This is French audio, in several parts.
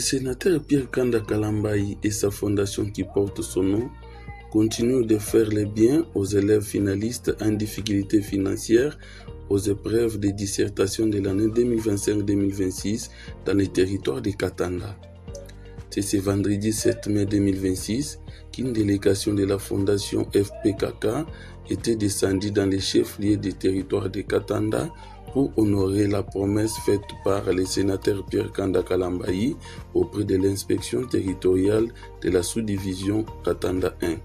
sénateur Pierre Kanda Kalambayi et sa fondation qui porte son nom continuent de faire le bien aux élèves finalistes en difficulté financière aux épreuves de dissertation de l'année 2025-2026 dans les territoires de Katanda. C'est ce vendredi 7 mai 2026 qu'une délégation de la fondation FPKK était descendue dans les chefs-lieux des territoires de Katanda pour honorer la promesse faite par le sénateur Pierre Kanda Kalambayi auprès de l'inspection territoriale de la sous-division Katanda 1.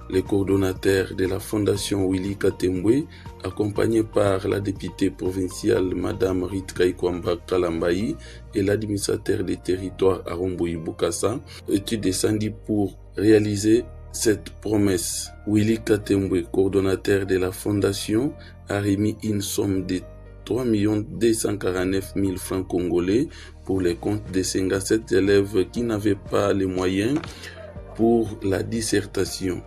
Le coordonnateur de la fondation Willy Katembwe, accompagné par la députée provinciale Madame Ritka Ikwamba Kalambayi et l'administrateur des territoires Aromboyi Bukasa, étaient descendus pour réaliser cette promesse. Willy Katembwe, coordonnateur de la fondation, a remis une somme de 3 249 000 francs congolais pour les comptes de 57 élèves qui n'avaient pas les moyens pour la dissertation.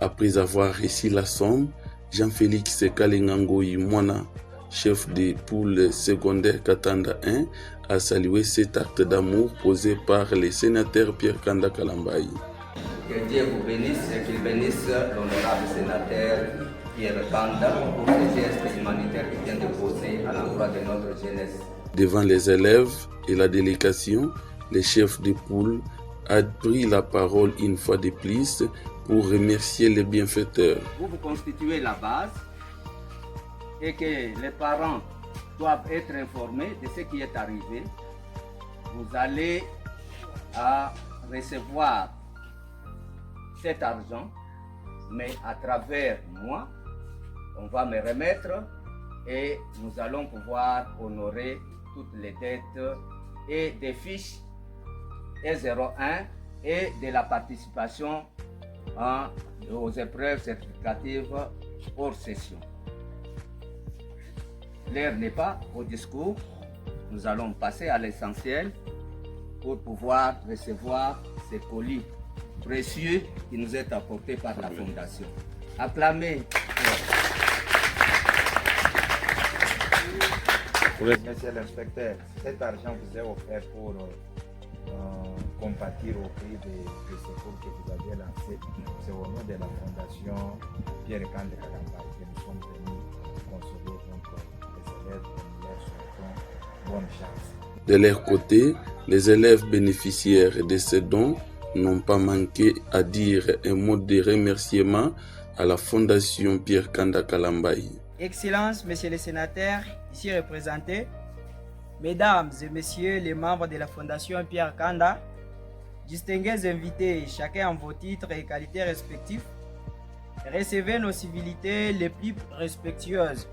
Après avoir reçu la somme, Jean-Félix Kalengangoyi Mwana, chef de poule secondaire Katanda 1, a salué cet acte d'amour posé par le sénateur Pierre Kanda Kalambayi. Que Dieu vous bénisse et qu'il bénisse l'honorable sénateur Pierre Kanda pour ce geste humanitaire qu'il vient de poser à l'endroit de notre jeunesse. Devant les élèves et la délégation, le chef de poule a pris la parole une fois de plus pour remercier les bienfaiteurs. Vous constituez la base et que les parents doivent être informés de ce qui est arrivé. Vous allez recevoir cet argent, mais à travers moi, on va me remettre et nous allons pouvoir honorer toutes les dettes et des fiches E01 et de la participation aux épreuves certificatives hors session. L'heure n'est pas au discours, nous allons passer à l'essentiel pour pouvoir recevoir ces colis précieux qui nous est apportés par la Fondation. Acclamez. Monsieur l'inspecteur, cet argent vous est offert pour compatir au prix des secours que vous avez lancés. C'est au nom de la Fondation Pierre Kanda Kalambayi que nous sommes venus consoler les élèves et nous leur souhaitons bonne chance. De leur côté, les élèves bénéficiaires de ces dons n'ont pas manqué à dire un mot de remerciement à la Fondation Pierre Kanda Kalambayi. Excellences, Monsieur le Sénateur, ici représentés, Mesdames et Messieurs les membres de la Fondation Pierre Kanda, distingués invités, chacun en vos titres et qualités respectifs, recevez nos civilités les plus respectueuses.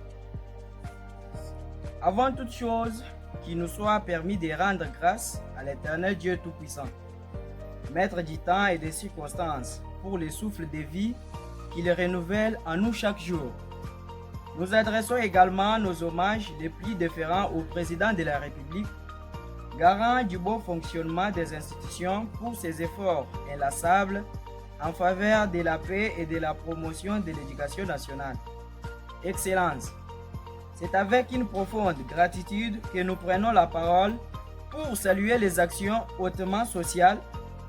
Avant toute chose, qu'il nous soit permis de rendre grâce à l'Éternel Dieu Tout-Puissant, Maître du temps et des circonstances, pour le souffle de vie qu'il renouvelle en nous chaque jour. Nous adressons également nos hommages les plus déférents au Président de la République, garant du bon fonctionnement des institutions pour ses efforts inlassables en faveur de la paix et de la promotion de l'éducation nationale. Excellence, c'est avec une profonde gratitude que nous prenons la parole pour saluer les actions hautement sociales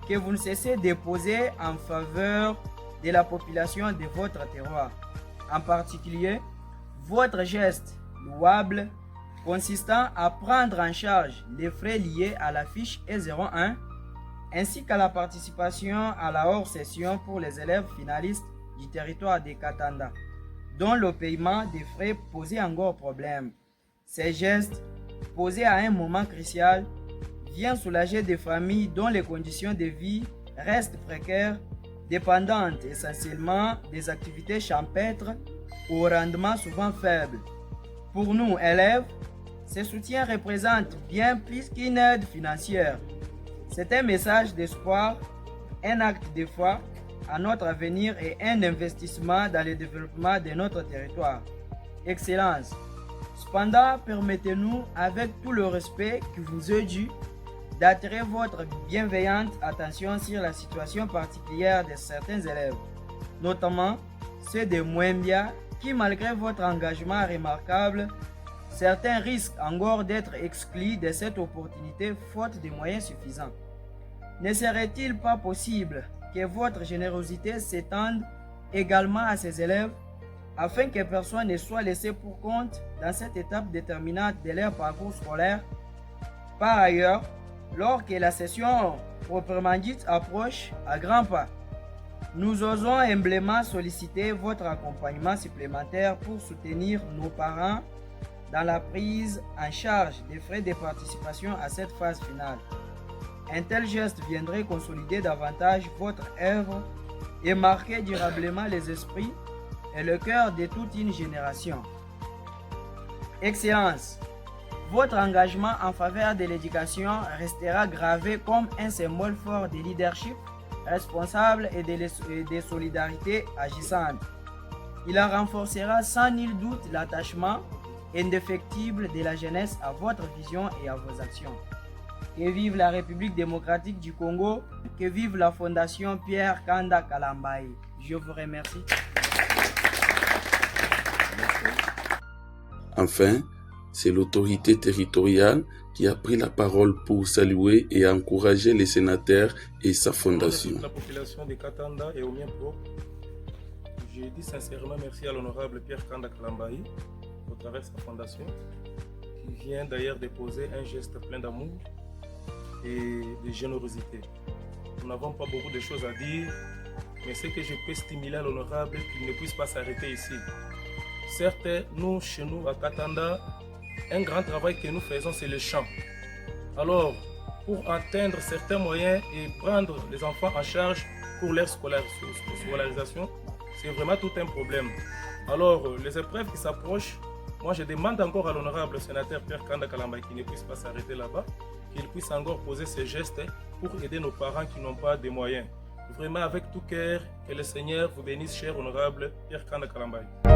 que vous ne cessez de poser en faveur de la population de votre terroir. En particulier, votre geste louable consistant à prendre en charge les frais liés à la fiche E01 ainsi qu'à la participation à la hors-session pour les élèves finalistes du territoire de Katanda, dont le paiement des frais posait encore problème. Ces gestes, posés à un moment crucial, viennent soulager des familles dont les conditions de vie restent précaires, dépendantes essentiellement des activités champêtres au rendement souvent faible. Pour nous, élèves, ce soutien représente bien plus qu'une aide financière. C'est un message d'espoir, un acte de foi à notre avenir et un investissement dans le développement de notre territoire. Excellence, cependant, permettez-nous, avec tout le respect qui vous est dû, d'attirer votre bienveillante attention sur la situation particulière de certains élèves, notamment ceux de Mwembia qui, malgré votre engagement remarquable, Certains risquent encore d'être exclus de cette opportunité faute de moyens suffisants. Ne serait-il pas possible que votre générosité s'étende également à ces élèves afin que personne ne soit laissé pour compte dans cette étape déterminante de leur parcours scolaire? Par ailleurs, lors que la session proprement dite approche à grands pas, nous osons humblement solliciter votre accompagnement supplémentaire pour soutenir nos parents dans la prise en charge des frais de participation à cette phase finale. Un tel geste viendrait consolider davantage votre œuvre et marquer durablement les esprits et le cœur de toute une génération. Excellence, votre engagement en faveur de l'éducation restera gravé comme un symbole fort de leadership responsable et de solidarité agissante. Il renforcera sans nul doute l'attachement indéfectible de la jeunesse à votre vision et à vos actions. Que vive la République démocratique du Congo, que vive la Fondation Pierre Kanda Kalambayi. Je vous remercie. Enfin, c'est l'autorité territoriale qui a pris la parole pour saluer et encourager les sénateurs et sa fondation. La population de Katanda et au mien propre, je dis sincèrement merci à l'honorable Pierre Kanda Kalambayi au travers de sa fondation, qui vient d'ailleurs déposer un geste plein d'amour et de générosité. Nous n'avons pas beaucoup de choses à dire, mais ce que je peux stimuler à l'honorable, qu'il ne puisse pas s'arrêter ici. Certes, nous, chez nous, à Katanda, un grand travail que nous faisons, c'est le chant. Alors, pour atteindre certains moyens et prendre les enfants en charge pour leur scolarisation, c'est vraiment tout un problème. Alors, les épreuves qui s'approchent, moi je demande encore à l'honorable sénateur Pierre Kanda Kalambayi qu'il ne puisse pas s'arrêter là-bas, qu'il puisse encore poser ses gestes pour aider nos parents qui n'ont pas de moyens. Vraiment avec tout cœur, que le Seigneur vous bénisse, cher honorable Pierre Kanda Kalambayi.